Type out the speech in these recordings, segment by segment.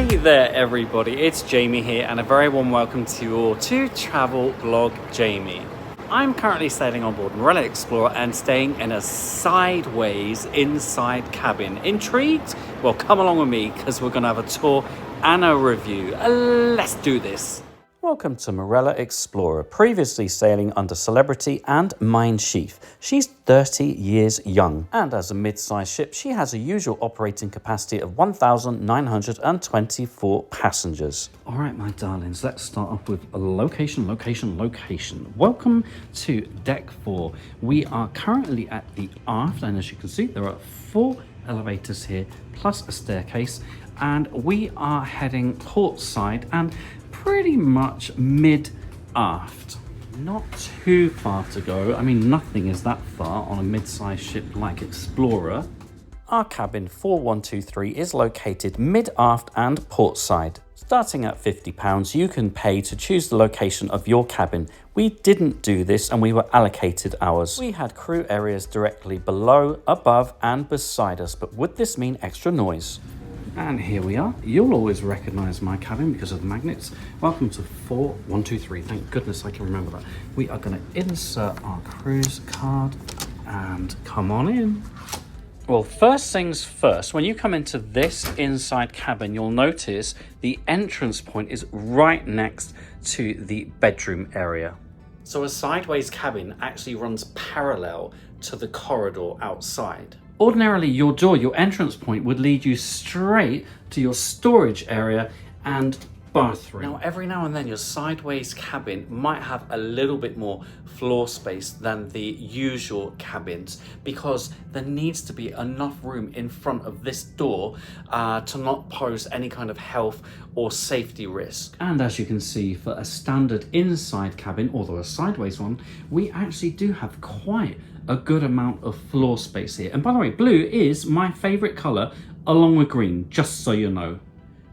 Hey there everybody, it's Jamie here and a very warm welcome to you all to Travel Blog Jamie. I'm currently sailing on board Marella Explorer and staying in a sideways inside cabin. Intrigued? Well, come along with me because we're going to have a tour and a review. Let's do this. Welcome to Marella Explorer, previously sailing under Celebrity and Mein Schief. She's 30 years young, and as a mid-sized ship, she has a usual operating capacity of 1,924 passengers. All right, my darlings, let's start off with a location. Welcome to Deck 4. We are currently at the aft, and as you can see, there are 4 elevators here, plus a staircase, and we are heading port side and pretty much mid-aft. Not too far to go. I mean, nothing is that far on a mid-sized ship like Explorer. Our cabin 4123 is located mid-aft and port side. Starting at £50, you can pay to choose the location of your cabin. We didn't do this and we were allocated ours. We had crew areas directly below, above and beside us, but would this mean extra noise? And here we are. You'll always recognize my cabin because of the magnets. Welcome to 4123. Thank goodness I can remember that. We are going to insert our cruise card and come on in. Well, first things first, when you come into this inside cabin, you'll notice the entrance point is right next to the bedroom area. So a sideways cabin actually runs parallel to the corridor outside. Ordinarily, your door, your entrance point, would lead you straight to your storage area and bathroom. Now, every now and then, your sideways cabin might have a little bit more floor space than the usual cabins because there needs to be enough room in front of this door to not pose any kind of health or safety risk. And as you can see, for a standard inside cabin, although a sideways one, we actually do have quite a good amount of floor space here. And by the way, blue is my favorite color along with green, just so you know.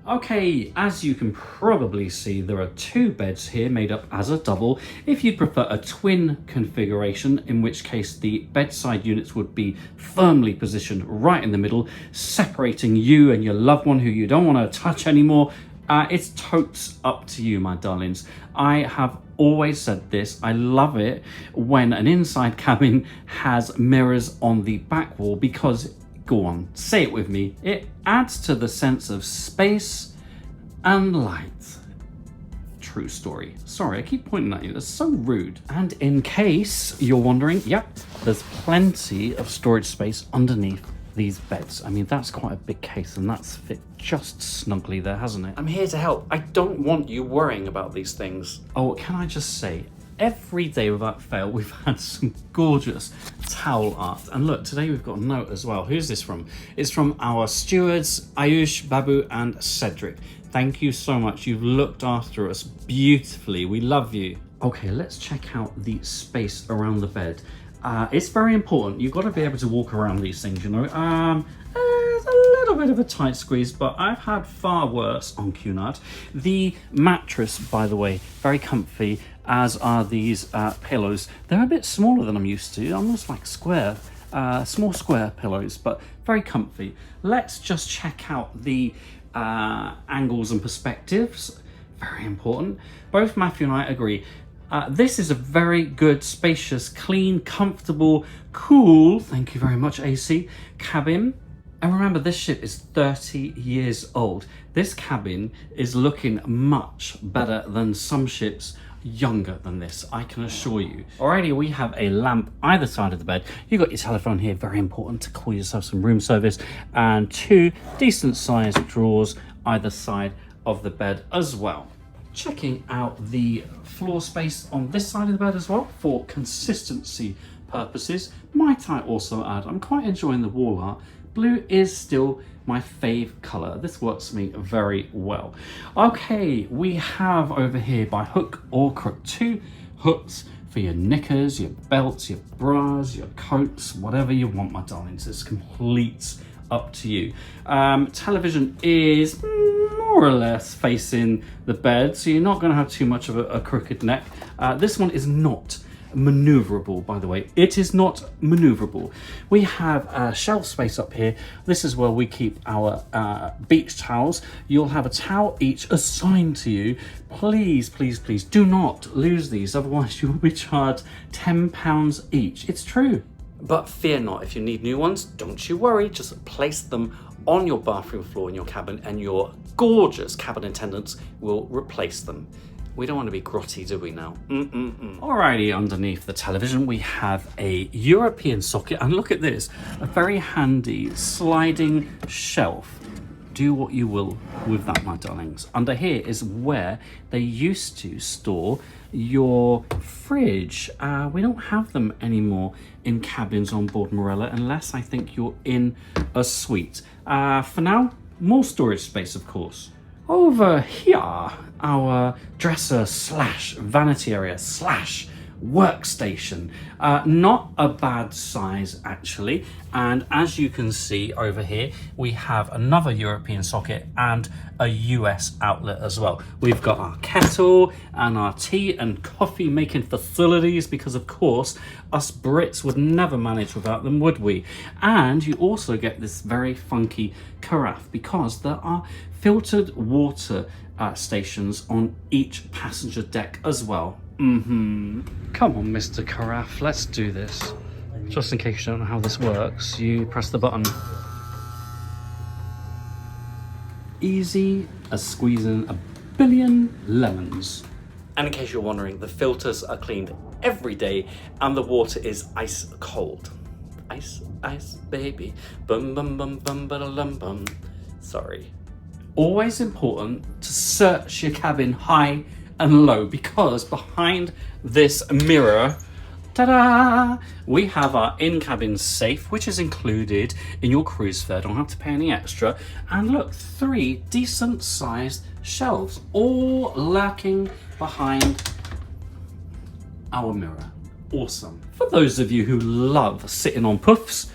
Okay, as you can probably see, there are 2 beds here made up as a double. If you'd prefer a twin configuration, in which case the bedside units would be firmly positioned right in the middle, separating you and your loved one who you don't want to touch anymore, it's totes up to you, my darlings. I have always said this, I love it when an inside cabin has mirrors on the back wall because, go on, say it with me, it adds to the sense of space and light. True story. Sorry, I keep pointing at you, that's so rude. And in case you're wondering, yep, there's plenty of storage space underneath these beds. I mean, that's quite a big case and that's fit just snugly there, hasn't it? I'm here to help. I don't want you worrying about these things. Oh, can I just say, every day without fail, we've had some gorgeous towel art. And look, today we've got a note as well. Who's this from? It's from our stewards, Ayush, Babu, and Cedric. Thank you so much. You've looked after us beautifully. We love you. Okay, let's check out the space around the bed. It's very important. You've got to be able to walk around these things, you know. It's a little bit of a tight squeeze, but I've had far worse on Cunard. The mattress, by the way, very comfy, as are these pillows. They're a bit smaller than I'm used to, almost like square, small square pillows, but very comfy. Let's just check out the angles and perspectives. Very important. Both Matthew and I agree. This is a very good, spacious, clean, comfortable, cool, thank you very much, AC, cabin. And remember, this ship is 30 years old. This cabin is looking much better than some ships younger than this, I can assure you. Alrighty, we have a lamp either side of the bed. You've got your telephone here, very important to call yourself some room service, and 2 decent sized drawers either side of the bed as well. Checking out the floor space on this side of the bed as well for consistency purposes. Might I also add, I'm quite enjoying the wall art. Blue is still my fave color. This works for me very well. Okay, we have over here by hook or crook 2 hooks for your knickers, your belts, your bras, your coats, whatever you want, my darlings. It's complete up to you. Television is more or less facing the bed, so you're not going to have too much of a crooked neck. This one is not maneuverable, by the way. It is not maneuverable. We have a shelf space up here. This is where we keep our beach towels. You'll have a towel each assigned to you. Please, please, please do not lose these, otherwise you will be charged £10 each. It's true. But fear not, if you need new ones, don't you worry, just place them on your bathroom floor in your cabin and your gorgeous cabin attendants will replace them. We don't want to be grotty, do we now? Alrighty, underneath the television we have a European socket, and look at this, a very handy sliding shelf. Do what you will with that, my darlings. Under here is where they used to store your fridge. We don't have them anymore in cabins on board Marella, unless I think you're in a suite. For now, more storage space, of course. Over here, our dresser slash vanity area slash workstation. Not a bad size actually, and as you can see over here we have another European socket and a US outlet as well. We've got our kettle and our tea and coffee making facilities, because of course us Brits would never manage without them, would we? And you also get this very funky carafe, because there are filtered water stations on each passenger deck as well. Come on, Mr. Carafe, let's do this. Just in case you don't know how this works, you press the button. Easy as squeezing a billion lemons. And in case you're wondering, the filters are cleaned every day and the water is ice cold. Ice, ice, baby. Bum, bum, bum, bum, ba-da-lum, bum. Sorry. Always important to search your cabin high and low, because behind this mirror, ta-da, we have our in-cabin safe, which is included in your cruise fare. Don't have to pay any extra. And look, 3 decent sized shelves, all lurking behind our mirror. Awesome. For those of you who love sitting on puffs,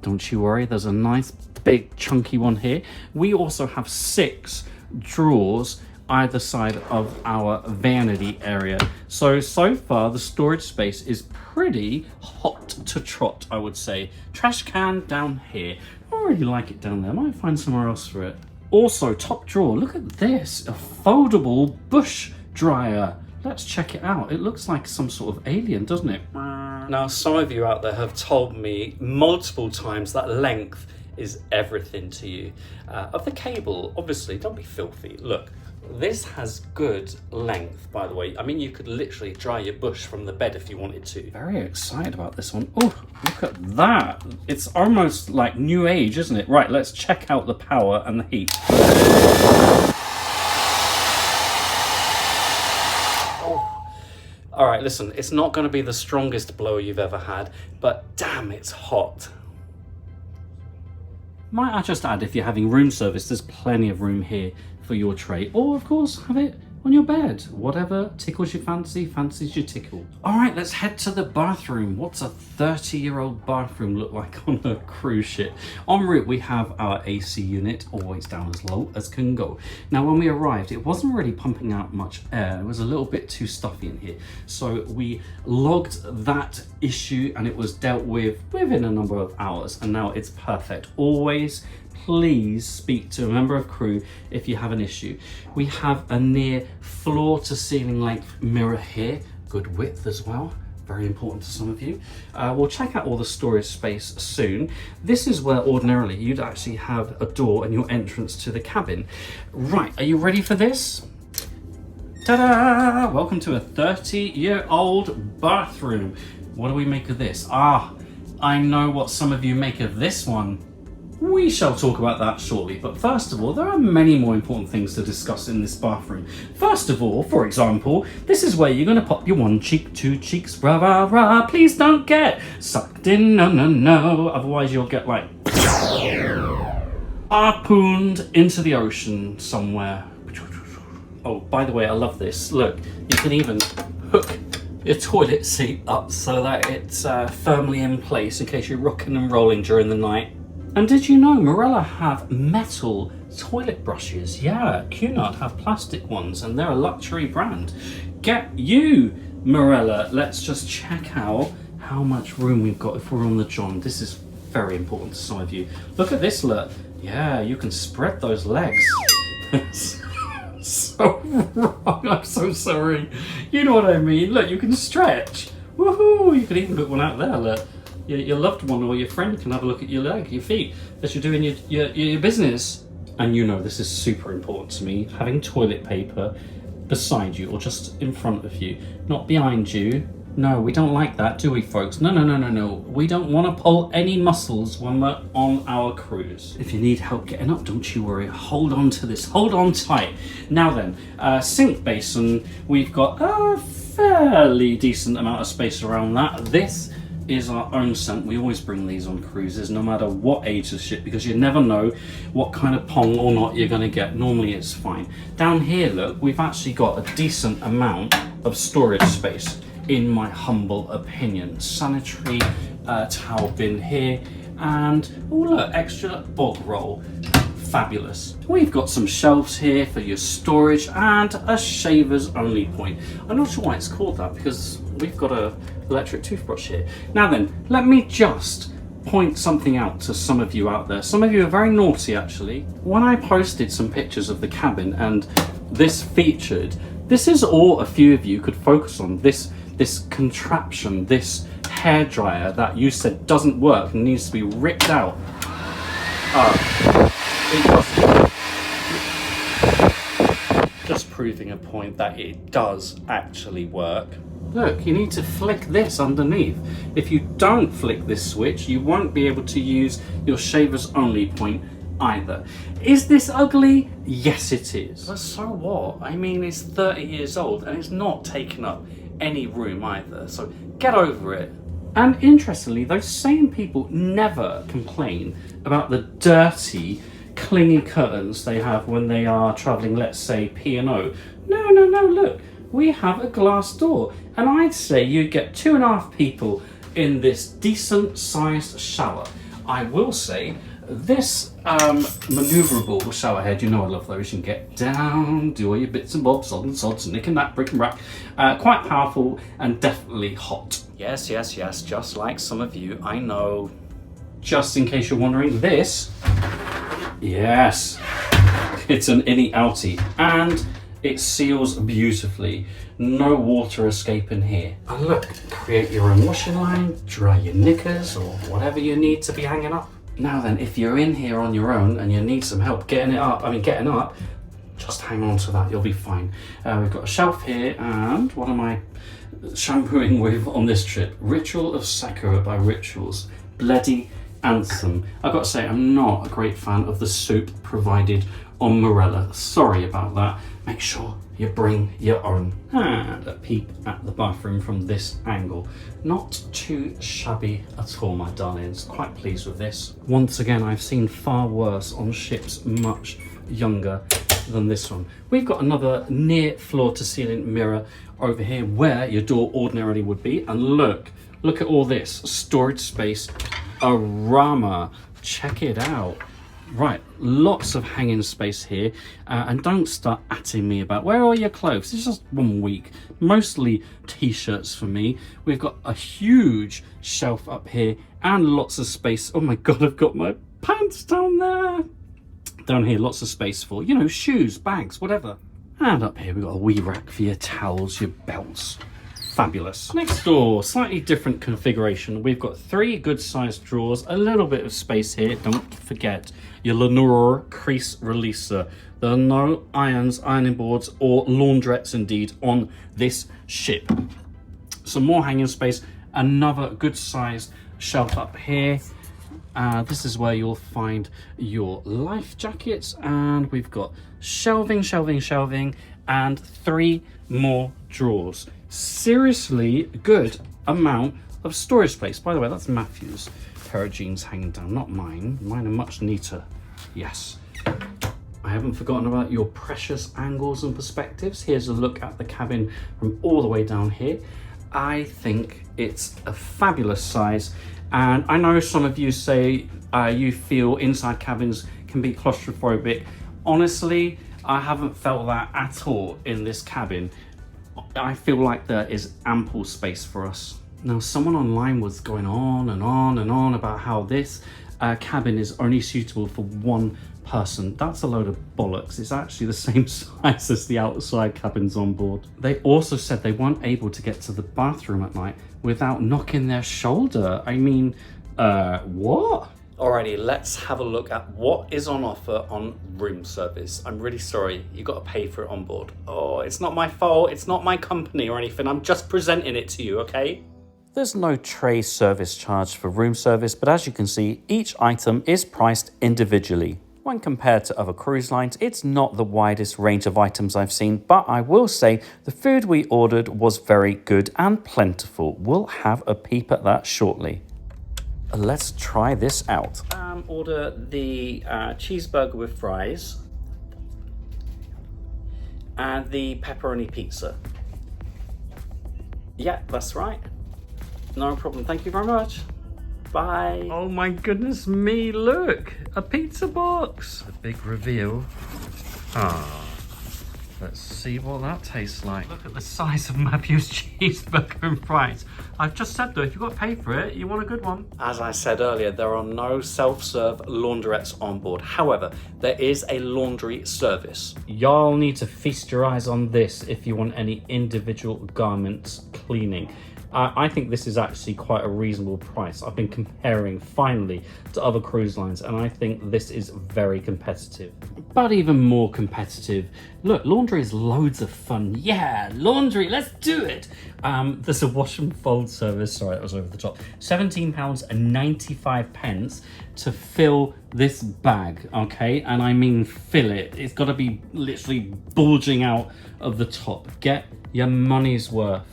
don't you worry, there's a nice big chunky one here. We also have 6 drawers either side of our vanity area. So far the storage space is pretty hot to trot, I would say. Trash can down here. I don't really like it down there. I might find somewhere else for it. Also, top drawer, look at this, a foldable bush dryer. Let's check it out. It looks like some sort of alien, doesn't it? Now, some of you out there have told me multiple times that length is everything to you. Of the cable, obviously, don't be filthy. Look, this has good length, by the way. I mean, you could literally dry your bush from the bed if you wanted to. Very excited about this one. Oh, look at that. It's almost like new age, isn't it? Right, let's check out the power and the heat. Oh. All right, listen, it's not going to be the strongest blower you've ever had, but damn, it's hot. Might I just add, if you're having room service, there's plenty of room here for your tray, or of course have it on your bed. Whatever tickles your fancy, fancies your tickle. All right, let's head to the bathroom. What's a 30-year-old bathroom look like on a cruise ship? En route, we have our AC unit, always down as low as can go. Now, when we arrived, it wasn't really pumping out much air. It was a little bit too stuffy in here. So we logged that issue and it was dealt with within a number of hours, and now it's perfect. Always please speak to a member of crew if you have an issue. We have a near floor to ceiling length mirror here, good width as well, very important to some of you. We'll check out all the storage space soon. This is where ordinarily you'd actually have a door and your entrance to the cabin. Right, are you ready for this? Ta-da! Welcome to a 30-year-old bathroom. What do we make of this? I know what some of you make of this one. We shall talk about that shortly, but first of all, there are many more important things to discuss in this bathroom. First of all, for example, this is where you're going to pop your 1 cheek, 2 cheeks, rah rah rah. Please don't get sucked in, no no no, otherwise you'll get like harpooned into the ocean somewhere. Oh, by the way, I love this. Look, you can even hook your toilet seat up so that it's firmly in place in case you're rocking and rolling during the night. And did you know Marella have metal toilet brushes? Yeah, Cunard have plastic ones and they're a luxury brand. Get you Marella, let's just check out how much room we've got if we're on the John. This is very important to some of you. Look at this, look. Yeah, you can spread those legs. So wrong, I'm so sorry. You know what I mean. Look, you can stretch. Woohoo! You could even put one out there, look. Your loved one or your friend can have a look at your leg, your feet, as you're doing your business. And you know this is super important to me, having toilet paper beside you or just in front of you, not behind you. No, we don't like that, do we, folks? No, no, no, no, no. We don't want to pull any muscles when we're on our cruise. If you need help getting up, don't you worry. Hold on to this. Hold on tight. Now then, sink basin. We've got a fairly decent amount of space around that. This is our own scent. We always bring these on cruises, no matter what age of ship, because you never know what kind of pong or not you're going to get. Normally it's fine. Down here, look, we've actually got a decent amount of storage space, in my humble opinion. Sanitary towel bin here, and oh look, extra bog roll. Fabulous. We've got some shelves here for your storage and a shavers only point. I'm not sure why it's called that, because we've got a electric toothbrush here. Now then, let me just point something out to some of you out there. Some of you are very naughty actually. When I posted some pictures of the cabin and this featured, this is all a few of you could focus on. This contraption, this hairdryer that you said doesn't work and needs to be ripped out. It doesn't. Just proving a point that it does actually work. Look, you need to flick this underneath. If you don't flick this switch, you won't be able to use your shavers only point either. Is this ugly? Yes, it is. But so what? I mean, it's 30 years old and it's not taking up any room either. So get over it. And interestingly, those same people never complain about the dirty, clingy curtains they have when they are traveling, let's say, P&O. No, no, no, look. We have a glass door, and I'd say you'd get 2.5 people in this decent sized shower. I will say this maneuverable shower head, you know I love those. You can get down, do all your bits and bobs, odds and sods, nick and that, brick and rack. Quite powerful and definitely hot. Yes, yes, yes, just like some of you, I know. Just in case you're wondering, this, yes, it's an innie outie, and it seals beautifully. No water escape in here. And look, create your own washing line, dry your knickers or whatever you need to be hanging up. Now then, if you're in here on your own and you need some help getting up, just hang on to that, you'll be fine. We've got a shelf here, and what am I shampooing with on this trip? Ritual of Sakura by Rituals. Bloody anthem. I've got to say, I'm not a great fan of the soup provided on Marella. Sorry about that. Make sure you bring your own. And a peep at the bathroom from this angle. Not too shabby at all, my darlings. Quite pleased with this. Once again, I've seen far worse on ships much younger than this one. We've got another near floor to ceiling mirror over here where your door ordinarily would be. And look at all this storage space. A Rama. Check it out. Right, lots of hanging space here, and don't start atting me about where are your clothes. It's just 1 week, mostly t-shirts for me. We've got a huge shelf up here and lots of space. Oh my god, I've got my pants down there. Down here, lots of space for, you know, shoes, bags, whatever. And up here we've got a wee rack for your towels, your belts. Fabulous. Next door, slightly different configuration. We've got 3 good sized drawers, a little bit of space here. Don't forget your Lenore crease releaser. There are no irons, ironing boards, or laundrettes indeed on this ship. Some more hanging space, another good sized shelf up here. This is where you'll find your life jackets, and we've got shelving, and 3 more drawers. Seriously good amount of storage space. By the way, that's Matthew's pair of jeans hanging down, not mine. Mine are much neater. Yes. I haven't forgotten about your precious angles and perspectives. Here's a look at the cabin from all the way down here. I think it's a fabulous size, and I know some of you say you feel inside cabins can be claustrophobic. Honestly, I haven't felt that at all in this cabin. I feel like there is ample space for us. Now, someone online was going on and on and on about how this cabin is only suitable for one person. That's a load of bollocks. It's actually the same size as the outside cabins on board. They also said they weren't able to get to the bathroom at night without knocking their shoulder. I mean, what? Alrighty, let's have a look at what is on offer on room service. I'm really sorry, you got to pay for it on board. Oh, it's not my fault, it's not my company or anything. I'm just presenting it to you, okay? There's no tray service charge for room service, but as you can see, each item is priced individually. When compared to other cruise lines, it's not the widest range of items I've seen, but I will say the food we ordered was very good and plentiful. We'll have a peep at that shortly. Let's try this out. Order the cheeseburger with fries and the pepperoni pizza. Yeah, that's right. No problem. Thank you very much. Bye. Oh my goodness me, look, a pizza box. A big reveal. Let's see what that tastes like. Look at the size of Matthew's cheeseburger and fries. I've just said though, if you've got to pay for it, you want a good one. As I said earlier, there are no self-serve laundrettes on board. However, there is a laundry service. Y'all need to feast your eyes on this if you want any individual garments cleaning. I think this is actually quite a reasonable price. I've been comparing finally to other cruise lines and I think this is very competitive. But even more competitive, look, laundry is loads of fun. Yeah, laundry, let's do it. There's a wash and fold service, sorry, that was over the top. £17.95 to fill this bag, okay? And I mean fill it. It's gotta be literally bulging out of the top. Get your money's worth.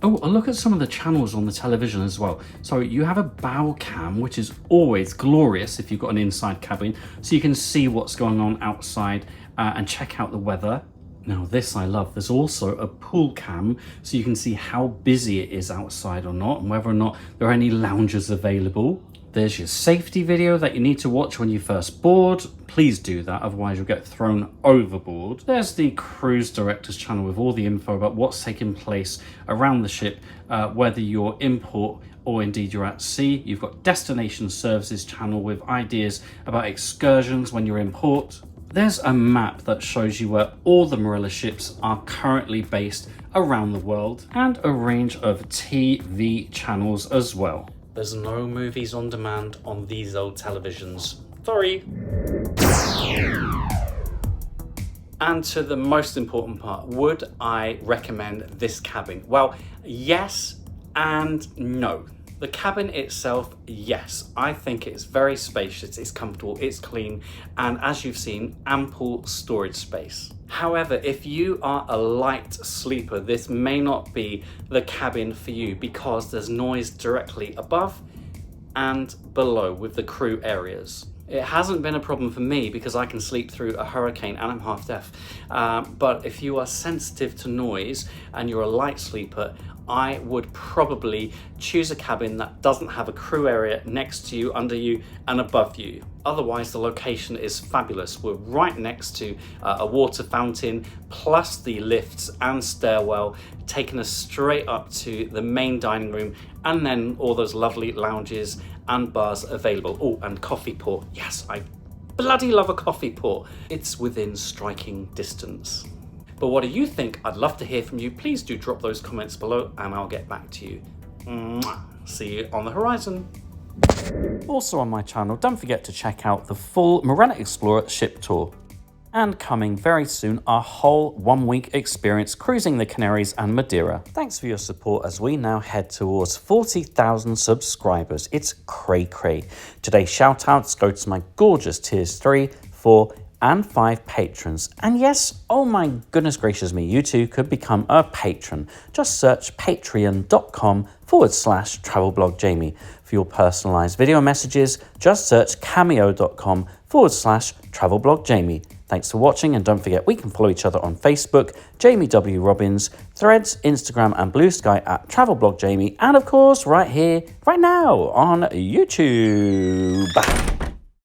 Oh, and look at some of the channels on the television as well. So you have a bow cam, which is always glorious if you've got an inside cabin, so you can see what's going on outside and check out the weather. Now this I love. There's also a pool cam, so you can see how busy it is outside or not, and whether or not there are any loungers available. There's your safety video that you need to watch when you first board. Please do that, otherwise you'll get thrown overboard. There's the cruise director's channel with all the info about what's taking place around the ship, whether you're in port or indeed you're at sea. You've got destination services channel with ideas about excursions when you're in port. There's a map that shows you where all the Marella ships are currently based around the world, and a range of TV channels as well. There's no movies on demand on these old televisions. Sorry. And to the most important part, would I recommend this cabin? Well, yes and no. The cabin itself, yes, I think it's very spacious, it's comfortable, it's clean, and as you've seen, ample storage space. However, if you are a light sleeper, this may not be the cabin for you because there's noise directly above and below with the crew areas. It hasn't been a problem for me because I can sleep through a hurricane and I'm half deaf. But if you are sensitive to noise and you're a light sleeper, I would probably choose a cabin that doesn't have a crew area next to you, under you, and above you. Otherwise, the location is fabulous. We're right next to a water fountain, plus the lifts and stairwell, taking us straight up to the main dining room, and then all those lovely lounges and bars available. Oh, and coffee port. Yes, I bloody love a coffee port. It's within striking distance. But what do you think? I'd love to hear from you. Please do drop those comments below and I'll get back to you. Mwah. See you on the horizon. Also on my channel, don't forget to check out the full Marella Explorer ship tour. And coming very soon, our whole 1 week experience cruising the Canaries and Madeira. Thanks for your support as we now head towards 40,000 subscribers. It's cray. Today's shout outs go to my gorgeous tiers 3, 4, and 5 patrons. And yes, oh my goodness gracious me, you too could become a patron. Just search patreon.com/travelblogjamie. For your personalized video messages, just search cameo.com/travelblogjamie. Thanks for watching, and don't forget we can follow each other on Facebook, Jamie W. Robbins, Threads, Instagram and Blue Sky at travelblogjamie, and of course right here, right now on YouTube.